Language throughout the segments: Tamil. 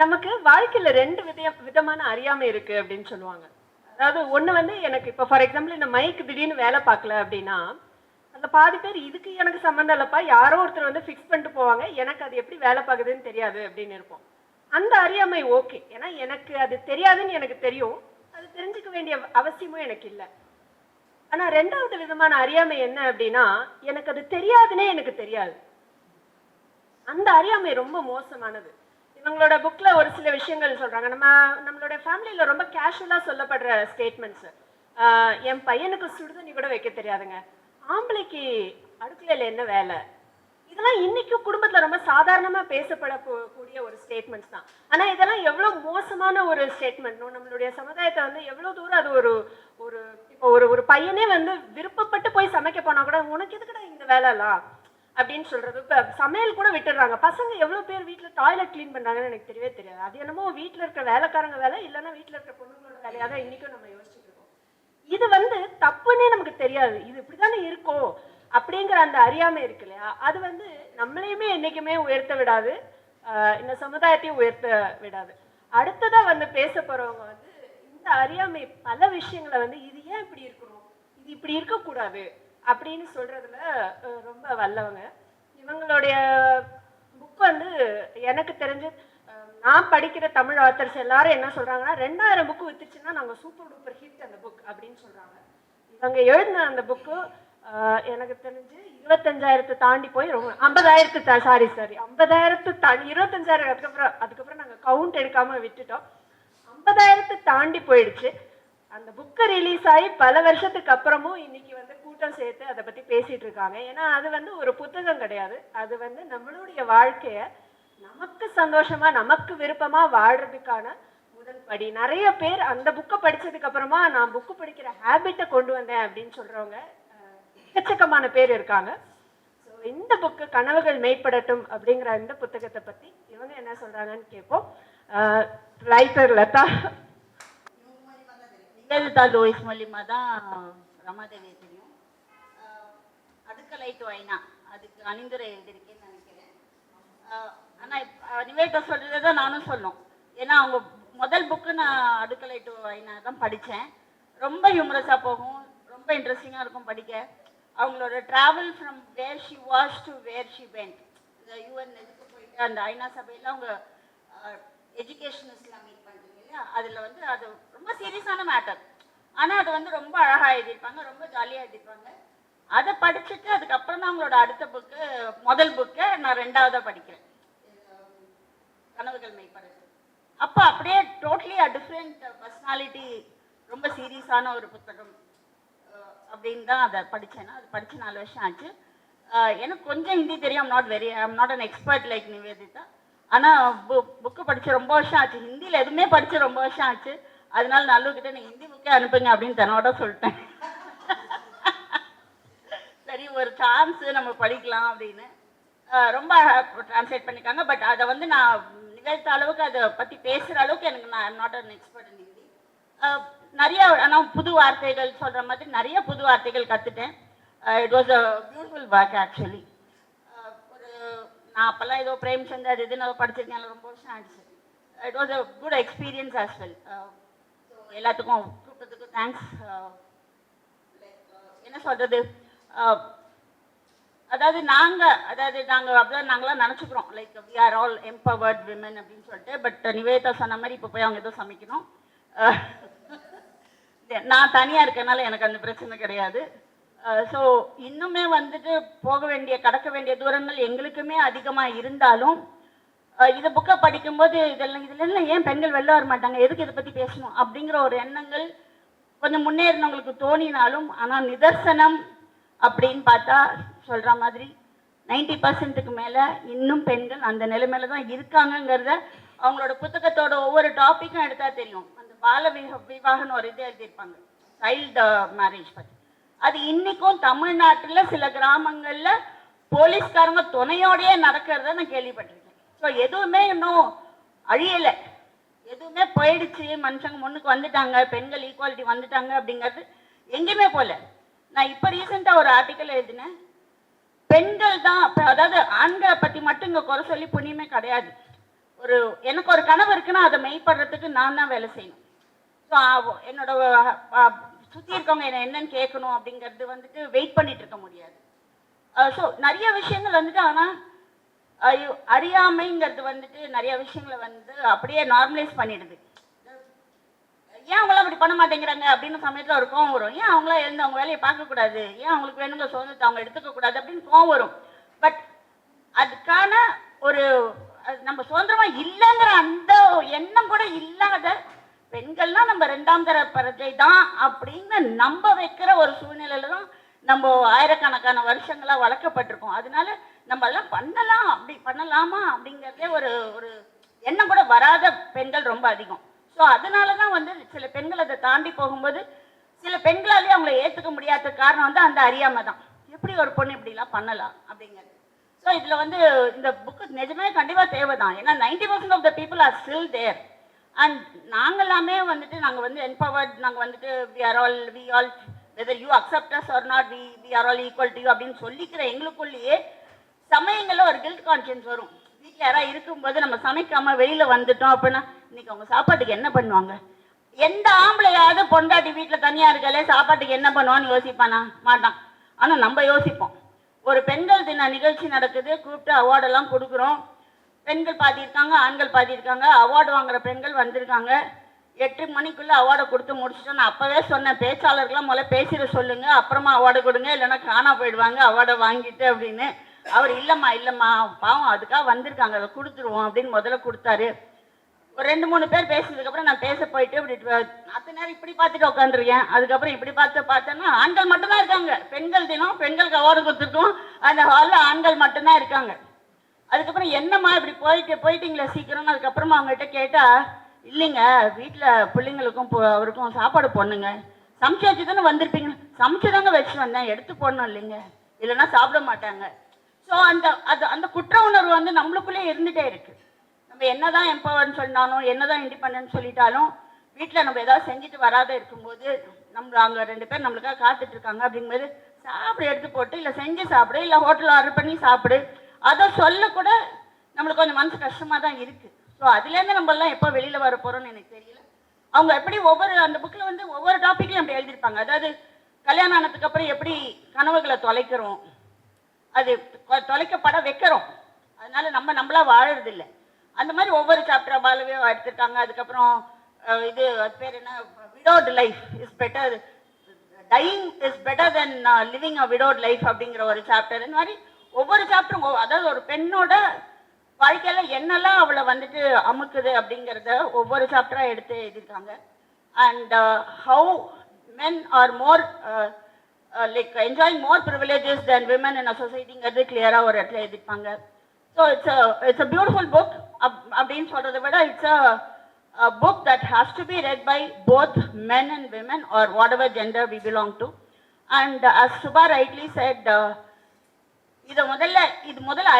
நமக்கு வாழ்க்கையில 2 விதமான அறியாமை இருக்கு அப்படின்னு சொல்லுவாங்க. அதாவது ஒண்ணு வந்து எனக்கு இப்ப ஃபார் எக்ஸாம்பிள் இந்த மைக் திடீர்னு வேலை பார்க்கல அப்படின்னா, அதுல பாதி பேர் இதுக்கு எனக்கு சம்மந்தம் இல்லப்பா, யாரோ ஒருத்தர் வந்து ஃபிக்ஸ் பண்ணிட்டு போவாங்க. எனக்கு அது எப்படி வேலை பார்க்குதுன்னு தெரியாது அப்படின்னு இருப்போம். அந்த அறியாமை ஓகே. ஏன்னா எனக்கு அது தெரியாதுன்னு எனக்கு தெரியும். அது தெரிஞ்சுக்க வேண்டிய அவசியமும் எனக்கு இல்ல. ஆனா 2வது விதமான அறியாமை என்ன அப்படின்னா, எனக்கு அது தெரியாதுன்னே எனக்கு தெரியாது. அந்த அறியாமை ரொம்ப மோசமானது. இவங்களோட புக்ல ஒரு சில விஷயங்கள் சொல்றாங்க. நம்மளோட ஃபேமிலியில ரொம்ப கேஷுவலா சொல்லப்படுற ஸ்டேட்மெண்ட்ஸ். என் பையனுக்கு சுடுதண்ணி கூட வைக்க தெரியாதுங்க. ஆம்பளைக்கு அடுக்கலையில என்ன வேலை? இதெல்லாம் இன்னைக்கும் குடும்பத்துல ரொம்ப சாதாரணமா பேசப்படக்கூடிய ஒரு ஸ்டேட்மெண்ட்ஸ் தான். ஆனா இதெல்லாம் எவ்வளவு மோசமான ஒரு ஸ்டேட்மெண்ட். நம்மளுடைய சமுதாயத்தை வந்து எவ்வளவு தூரம் அது ஒரு ஒரு இப்போ ஒரு பையனே வந்து விருப்பப்பட்டு போய் சமைக்க போனா கூட உனக்கு எதுக்குடா இந்த வேலை எல்லாம் அப்படின்னு சொல்றது. இப்ப சமையல் கூட விட்டுடுறாங்க. பசங்க எவ்வளவு பேர் வீட்டுல டாய்லெட் கிளீன் பண்றாங்கன்னு எனக்கு தெரியவே தெரியாது. அது என்னமோ வீட்டுல இருக்கிற வேலைக்காரங்க வேலை, இல்லைன்னா வீட்டுல இருக்கிற பொண்ணுங்களோட வேலையா தான் இன்னைக்கும் நம்ம யோசிச்சுட்டு இருக்கோம். இது வந்து தப்புன்னே நமக்கு தெரியாது. இது இப்படித்தானே இருக்கும் அப்படிங்கிற அந்த அறியாமை இருக்கு இல்லையா, அது வந்து நம்மளையுமே என்னைக்குமே உயர்த்த விடாது, இந்த சமுதாயத்தையும் உயர்த்த விடாது. அடுத்ததா வந்து பேச போறவங்க வந்து இந்த அறியாமை பல விஷயங்களை வந்து இது ஏன் இப்படி இருக்கணும், இது இப்படி இருக்கக்கூடாது அப்படின்னு சொல்றதுல ரொம்ப வல்லவங்க. இவங்களுடைய புக் வந்து எனக்கு தெரிஞ்சு நான் படிக்கிற தமிழ் ஆத்தர்ஸ் எல்லாரும் என்ன சொல்றாங்கன்னா 2000 புக்கு வித்துச்சுன்னா நாங்க சூப்பர் டூப்பர் ஹிட் அந்த புக் அப்படின்னு சொல்றாங்க. இவங்க எழுதின அந்த புக்கு எனக்கு தெரிஞ்சு 25,000 தாண்டி போய் ரொம்ப 50,000 சாரி 50,000 தாண்டி 25,000 அதுக்கப்புறம் நாங்க கவுண்ட் எடுக்காம விட்டுட்டோம். 50,000 தாண்டி போயிடுச்சு. அந்த புக்கு ரிலீஸ் ஆகி பல வருஷத்துக்கு அப்புறமும் இன்னைக்கு வந்து கூட்டம் சேர்த்து அதை பத்தி பேசிட்டு இருக்காங்க. ஏன்னா அது வந்து ஒரு புத்தகம் கிடையாது, அது வந்து நம்மளுடைய வாழ்க்கைய நமக்கு சந்தோஷமா நமக்கு விருப்பமா வாழ்றதுக்கான முதல் படி. நிறைய பேர் அந்த புக்கை படிச்சதுக்கு அப்புறமா நான் புக்கு படிக்கிற ஹேபிட்டை கொண்டு வந்தேன் அப்படின்னு சொல்றவங்க எக்கச்சக்கமான பேர் இருக்காங்க. ஸோ இந்த புக்கு கனவுகள் மெய்ப்படட்டும் அப்படிங்கிற இந்த புத்தகத்தை பத்தி இவங்க என்ன சொல்றாங்கன்னு கேட்போம். ரைட்டர் லதா. நிவேதிதா லூயிஸ் மூலியமா தான் ரமாதேவி தெரியும். அடுக்கலைட்டு வைனா அதுக்கு அணிந்துரை எழுதியிருக்கேன்னு நினைக்கிறேன். ஆனால் நிவேதிதா சொல்றதை தான் நானும் சொல்லணும். ஏன்னா அவங்க முதல் புக்கு நான் அடுக்கலைட்டு வைனா தான் படித்தேன். ரொம்ப ஹியூமரஸாக போகும், ரொம்ப இன்ட்ரெஸ்டிங்காக இருக்கும் படிக்க. அவங்களோட travel from where she was to where she went, இந்த யூஎன் இதுக்கு போயிட்டு அந்த ஐநா சபையில் அவங்க எஜுகேஷனிஸ்ட்லாம் மீட் பண்ணுறீங்க இல்லையா, அதில் வந்து அது ரொம்ப சீரியஸான மேட்டர். ஆனால் அது வந்து ரொம்ப அழகாக எழுதியிருப்பாங்க, ரொம்ப ஜாலியாக எழுதியிருப்பாங்க. அதை படிச்சுட்டு அதுக்கப்புறம் தான் அவங்களோட அடுத்த புக்கு, முதல் புக்கை நான் 2வதாக படிக்கிறேன், கனவுகள் மெய்ப்படட்டும். அப்போ அப்படியே டோட்டலி டிஃப்ரெண்ட் பர்சனாலிட்டி, ரொம்ப சீரியஸான ஒரு புத்தகம் அப்படின்னு தான் அதை படித்தேன்னா. அது படித்து 4 வருஷம் ஆச்சு. எனக்கு கொஞ்சம் ஹிந்தி தெரியும். I'm not an expert like Nivedita. ஆனால் புக்கு படித்து ரொம்ப வருஷம் ஆச்சு. ஹிந்தியில் எதுவுமே படித்து ரொம்ப வருஷம் ஆச்சு. அதனால நல்லுக்கிட்ட நீங்கள் ஹிந்தி புக்கே அனுப்புங்க அப்படின்னு தன்னோட சொல்லிட்டேன். சரி, ஒரு சான்ஸு நம்ம படிக்கலாம் அப்படின்னு ரொம்ப ட்ரான்ஸ்லேட் பண்ணியிருக்காங்க. பட் அதை வந்து நான் நிவேதித்த அளவுக்கு அதை பற்றி பேசுகிற அளவுக்கு எனக்கு I'm not an expert in Hindi. நிறைய ஆனால் புது வார்த்தைகள் சொல்கிற மாதிரி நிறைய புது வார்த்தைகள் கற்றுட்டேன். It was a beautiful work actually. ஒரு நான் அப்போல்லாம் ஏதோ பிரேம்சந்த் அது இதுன்னு படிச்சிருக்கேன், ரொம்ப வருஷம் ஆயிடுச்சு. It was a good experience as well. So எல்லாத்துக்கும் கூப்பிட்டதுக்கு தேங்க்ஸ். என்ன சொல்கிறது, அதாவது நாங்கள் அப்படிதான் நாங்களாம் நினச்சிக்கிறோம் like we are all empowered women அப்படின்னு சொல்லிட்டு. பட் நிவேதிதா சொன்ன மாதிரி இப்போ போய் அவங்க ஏதோ சமைக்கணும். நான் தனியாக இருக்கனால எனக்கு அந்த பிரச்சனை கிடையாது. ஸோ இன்னுமே வந்துட்டு கடக்க வேண்டிய தூரங்கள் எங்களுக்குமே அதிகமாக இருந்தாலும் இதை புக்கை படிக்கும்போது இதெல்லாம் ஏன் பெண்கள் வெளில வர மாட்டாங்க, எதுக்கு இதை பற்றி பேசணும் அப்படிங்கிற ஒரு எண்ணங்கள் கொஞ்சம் முன்னேறினவங்களுக்கு தோணினாலும், ஆனால் நிதர்சனம் அப்படின்னு பார்த்தா சொல்கிற மாதிரி 90% மேலே இன்னும் பெண்கள் அந்த நிலைமையில தான் இருக்காங்கங்கிறத அவங்களோட புத்தகத்தோட ஒவ்வொரு டாப்பிக்கும் எடுத்தால் தெரியும். அந்த பால விவாகன்னு ஒரு இது எழுதியிருப்பாங்க, சைல்டு மேரேஜ் பற்றி. அது இன்னைக்கும் தமிழ்நாட்டில் சில கிராமங்களில் போலீஸ்காரங்க துணையோடையே நடக்கிறத நான் கேள்விப்பட்டிருக்கேன். ஸோ எதுவுமே இன்னும் அழியலை, எதுவுமே போயிடுச்சு, மனுஷங்க முன்னுக்கு வந்துட்டாங்க, பெண்கள் ஈக்குவாலிட்டி வந்துட்டாங்க அப்படிங்கிறது எங்கேயுமே போல. நான் இப்போ ரீசெண்டாக ஒரு ஆர்டிக்கல் எழுதினேன், பெண்கள் தான், அதாவது ஆண்களை பற்றி மட்டும் இங்கே குறை சொல்லி புண்ணியமே கிடையாது. எனக்கு ஒரு கனவு இருக்குன்னா அதை மெய்ப்படுறதுக்கு நான் தான் வேலை செய்யணும். ஸோ என்னோட சுற்றி இருக்கவங்க என்ன என்னன்னு கேட்கணும் அப்படிங்கிறது வந்துட்டு வெயிட் பண்ணிட்டு இருக்க முடியாது. ஸோ நிறைய விஷயங்கள் வந்துட்டு ஆனால் அறியாமைங்கிறது வந்துட்டு நிறைய விஷயங்களை வந்து அப்படியே நார்மலைஸ் பண்ணிடுது. ஏன் அவங்களாம் அப்படி பண்ண மாட்டேங்கிறாங்க அப்படின்னு சமயத்தில் ஒரு கோவம் வரும். ஏன் அவங்களாம் எழுந்து அவங்க வேலையை பார்க்கக்கூடாது, ஏன் அவங்களுக்கு வேணுங்கிற சுதந்திரத்தை அவங்க எடுத்துக்கக்கூடாது அப்படின்னு கோவம் வரும். பட் அதுக்கான ஒரு நம்ம சுதந்திரமா இல்லைங்கிற அந்த எண்ணம் கூட இல்லாத பெண்கள்லாம் நம்ம 2ஆம் தர பிரஜை தான் அப்படின்னு நம்ப வைக்கிற ஒரு சூழ்நிலையில தான் நம்ம ஆயிரக்கணக்கான வருஷங்களா வளர்க்கப்பட்டிருக்கோம். அதனால நம்ம எல்லாம் பண்ணலாம், அப்படி பண்ணலாமா அப்படிங்கிறதே ஒரு ஒரு எண்ணம் கூட வராத பெண்கள் ரொம்ப அதிகம். ஸோ அதனால தான் வந்து சில பெண்கள் அதை தாண்டி போகும்போது சில பெண்களாலேயே அவங்கள ஏற்றுக்க முடியாத காரணம் வந்து அந்த அறியாமை தான். எப்படி ஒரு பொண்ணு இப்படிலாம் பண்ணலாம் அப்படிங்கிறது. ஸோ இதில் வந்து இந்த புக்கு நிஜமே கண்டிப்பாக தேவை தான். ஏன்னா 90% of the people are still there. And நாங்களாமே வந்துட்டு நாங்கள் வந்து என்பவர்ட், நாங்கள் வந்துட்டு we all whether you accept us or not, we are all equal to you அப்படின்னு சொல்லிக்கிற எங்களுக்குள்ளேயே சமயங்களில் ஒரு கில்ட் கான்ஷியன்ஸ் வரும். வீட்டில் யாராவது இருக்கும்போது நம்ம சமைக்காமல் வெளியில் வந்துட்டோம் அப்படின்னா இன்னைக்கு அவங்க சாப்பாட்டுக்கு என்ன பண்ணுவாங்க, எந்த ஆம்பளையாவது பொண்டாட்டி வீட்டில் தனியாக இருக்காலே சாப்பாட்டுக்கு என்ன பண்ணுவான்னு யோசிப்பானா? மாட்டான். ஆனால் நம்ம யோசிப்போம். ஒரு பெண்கள் தின நிகழ்ச்சி நடக்குது, கூப்பிட்டு அவார்டெல்லாம் கொடுக்குறோம். பெண்கள் பாதி இருக்காங்க, ஆண்கள் பாதி இருக்காங்க. அவார்டு வாங்குற பெண்கள் வந்திருக்காங்க. 8 மணிக்குள்ளே அவார்டை கொடுத்து முடிச்சுட்டோம். நான் அப்போவே சொன்னேன், பேச்சாளர்கள்லாம் முதல்ல பேசிட சொல்லுங்க, அப்புறமா அவார்டு கொடுங்க, இல்லைன்னா காணா போயிடுவாங்க அவார்டை வாங்கிட்டு அப்படின்னு. அவர் இல்லைம்மா பாவம் அதுக்காக வந்திருக்காங்க, அதை கொடுத்துருவோம் அப்படின்னு முதல்ல கொடுத்தாரு. ஒரு 2-3 பேர் பேசினதுக்கப்புறம் நான் பேச போயிட்டு இப்படி அத்தனை நேரம் இப்படி பார்த்துட்டு உட்காந்துருக்கேன். அதுக்கப்புறம் இப்படி பார்த்தேன்னா ஆண்கள் மட்டும்தான் இருக்காங்க. பெண்கள் தினம், பெண்களுக்கு அவார்டு கொடுத்துருக்கோம், அந்த ஹாலில் ஆண்கள் மட்டும்தான் இருக்காங்க. அதுக்கப்புறம் என்னம்மா இப்படி போயிட்டீங்களா சீக்கிரம்? அதுக்கப்புறமா அவங்ககிட்ட கேட்டால், இல்லைங்க வீட்டில் பிள்ளைங்களுக்கும் அவருக்கும் சாப்பாடு போடணுங்க, சமைச்சு வச்சு தானே வந்திருப்பீங்க, சமைச்சு தாங்க வச்சு வந்தேன், எடுத்து போடணும் இல்லைங்க, இல்லைன்னா சாப்பிட மாட்டாங்க. ஸோ அந்த குற்ற உணர்வு வந்து நம்மளுக்குள்ளே இருந்துகிட்டே இருக்கு. நம்ம என்னதான் எம்பவர்னு சொன்னாலும், என்னதான் இண்டிபெண்டன்ஸ் சொல்லிட்டாலும், வீட்டில் நம்ம ஏதாவது செஞ்சுட்டு வராத இருக்கும்போது நம்ம அங்கே 2 பேர் நம்மளுக்காக காத்துட்டு இருக்காங்க அப்படிங்கும்போது சாப்பிட எடுத்து போட்டு, இல்லை செஞ்சு சாப்பிடு, இல்லை ஹோட்டலில் ஆர்டர் பண்ணி சாப்பிடு, அதை சொல்ல கூட நம்மளுக்கு கொஞ்சம் மனசு கஷ்டமாக தான் இருக்குது. ஸோ அதுலேருந்து நம்மளாம் எப்போ வெளியில் வர போகிறோம்னு எனக்கு தெரியல. அவங்க எப்படி அந்த புக்கில் வந்து ஒவ்வொரு டாப்பிக்லையும் அப்படி எழுதியிருப்பாங்க. அதாவது கல்யாணம் ஆனதுக்கு அப்புறம் எப்படி கனவுகளை தொலைக்கிறோம், அது தொலைக்கப்பட வைக்கிறோம், அதனால நம்மளா வாழறது இல்லை. அந்த மாதிரி ஒவ்வொரு சாப்டரா பாலவே எடுத்துருக்காங்க. அதுக்கப்புறம் இது அது பேர் என்ன, widowed life is better, dying is better than living a widowed life அப்படிங்கிற ஒரு சாப்டர். இந்த மாதிரி ஒவ்வொரு சாப்டரும், அதாவது ஒரு பெண்ணோட வாழ்க்கையில என்னெல்லாம் அவளை வந்துட்டு அமுக்குது அப்படிங்கிறத ஒவ்வொரு சாப்டரா எடுத்து எழுதியிருக்காங்க. And how men are more like enjoying more privileges than women in a சொசைட்டிங்கிறது கிளியராக ஒரு இடத்துல எழுதியிருப்பாங்க. So it's a beautiful book அப்படின்னு சொல்கிறத விட it's a book that has to be read by both men and women or whatever gender we belong to. And as Subha rightly said, இது முதல்ல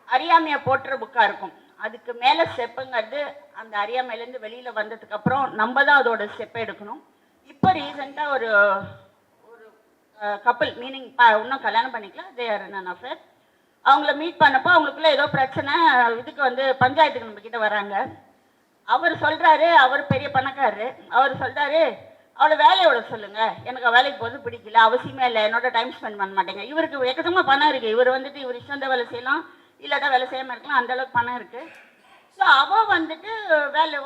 அறியாமையை போட்டுற புக்காக இருக்கும். அதுக்கு மேலே ஸ்டெப்புங்கிறது அந்த அறியாமையிலேருந்து வெளியில் வந்ததுக்கப்புறம் நம்ம தான் அதோட ஸ்டெப்பை எடுக்கணும். இப்போ ரீசெண்டாக ஒரு கப்பல், மீனிங் இன்னும் கல்யாணம் பண்ணிக்கல, they are in an affair. அவங்கள மீட் பண்ணப்போ அவங்களுக்குள்ள ஏதோ பிரச்சனை, இதுக்கு வந்து பஞ்சாயத்துக்கு நம்ம கிட்ட வராங்க. அவர் சொல்கிறாரு, அவர் பெரிய பணக்காரரு, அவர் சொல்கிறாரு, அவளை வேலையை விட சொல்லுங்க, எனக்கு வேலைக்கு போது பிடிக்கல, அவசியமே இல்லை, என்னோட டைம் ஸ்பெண்ட் பண்ண மாட்டேங்க. இவருக்கு எக்கச்சக்கமாக பணம் இருக்குது, இவர் வந்துட்டு இவர் இஷ்டம் வேலை செய்யலாம், இல்லாட்டா வேலை செய்யாமல் இருக்கலாம், அந்தளவுக்கு பணம் இருக்குது. ஸோ அவள் வந்துட்டு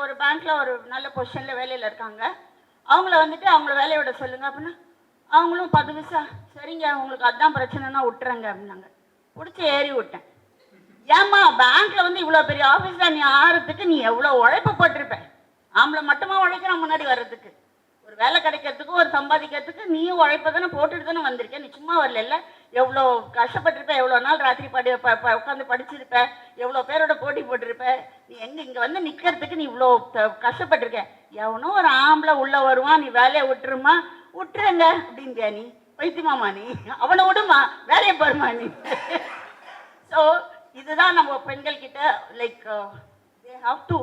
ஒரு பேங்க்கில் ஒரு நல்ல பொசிஷனில் வேலையில் இருக்காங்க. அவங்கள வந்துட்டு அவங்கள வேலையை விட சொல்லுங்க அப்படின்னா அவங்களும் 10 பைசா சரிங்க உங்களுக்கு அதுதான் பிரச்சனைனா விட்டுறங்க அப்படின்னாங்க. பிடிச்சி ஏறி விட்டேன். ஏம்மா பேங்க்ல வந்து இவ்வளோ பெரிய ஆஃபீஸில் நீ ஆறதுக்கு நீ எவ்வளோ உழைப்பு போட்டிருப்ப, ஆம்பளை மட்டுமா உழைக்கிறான் முன்னாடி வர்றதுக்கு, ஒரு வேலை கிடைக்கிறதுக்கு ஒரு சம்பாதிக்கிறதுக்கு நீயும் உழைப்ப தானே போட்டுட்டு தானே வந்திருக்கேன், நீ சும்மா வரல, எவ்வளோ கஷ்டப்பட்டிருப்ப, எவ்வளோ நாள் ராத்திரி உட்காந்து படிச்சிருப்ப, எவ்வளோ பேரோட போட்டி போட்டிருப்ப, நீ இங்கே வந்து நிற்கிறதுக்கு நீ இவ்வளோ கஷ்டப்பட்டிருக்க, எவனோ ஒரு ஆம்பளை உள்ளே வருவான், நீ வேலையை விட்டுருங்க அப்படின்றியா, நீ பைத்தியமாமா, நீ அவனை விடுமா, வேலையை பாருமா நீ. ஸோ இதுதான் நம்ம பெண்கள் கிட்ட like they have to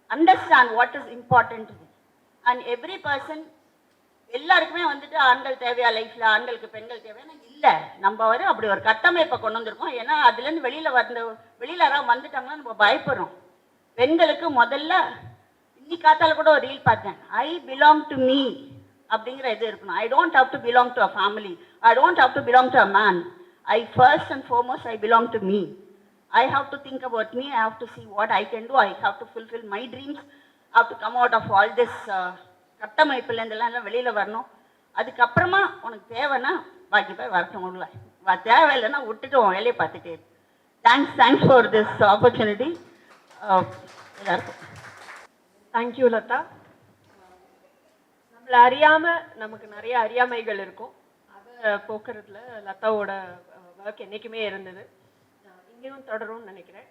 understand what is important to them and every person எல்லாருக்குமே வந்துட்டு ஆண்கள் தேவையா லைஃப்ல, ஆண்களுக்கு பெண்கள் தேவையான இல்லை. நம்ம அப்படி ஒரு கட்டமைப்பை கொண்டு வந்திருக்கோம். ஏன்னா அதுலேருந்து வெளியில யாராவது வந்துட்டாங்கன்னா நம்ம பயப்படுறோம். பெண்களுக்கு முதல்ல இன்னைக்கு காத்தால கூட ஒரு ரீல் பார்த்தேன். ஐ பிலாங் டு மீ அப்படிங்கிற இது இருக்கணும். I don't have to belong to a family, I don't have to belong to a man. I first and foremost I belong to me. I have to think about me. I have to see what I can do. I have to fulfill my dreams. I have to come out of all this கட்டமைப்புலேருந்துலாம் வெளியில் வரணும். அதுக்கப்புறமா உனக்கு தேவைன்னா பாக்கி போய் வரட்டும் உள்ள, தேவையில்லைன்னா விட்டுட்டு உன் வேலையை பார்த்துட்டே. Thanks for this opportunity. எல்லாருக்கும் தேங்க்யூ லதா. நம்மளை அறியாமல் நமக்கு நிறைய அறியாமைகள் இருக்கும். அதை போக்குறதுல லதாவோட ஒர்க் என்றைக்குமே இருந்தது. இங்கேயும் தொடரும்னு நினைக்கிறேன்.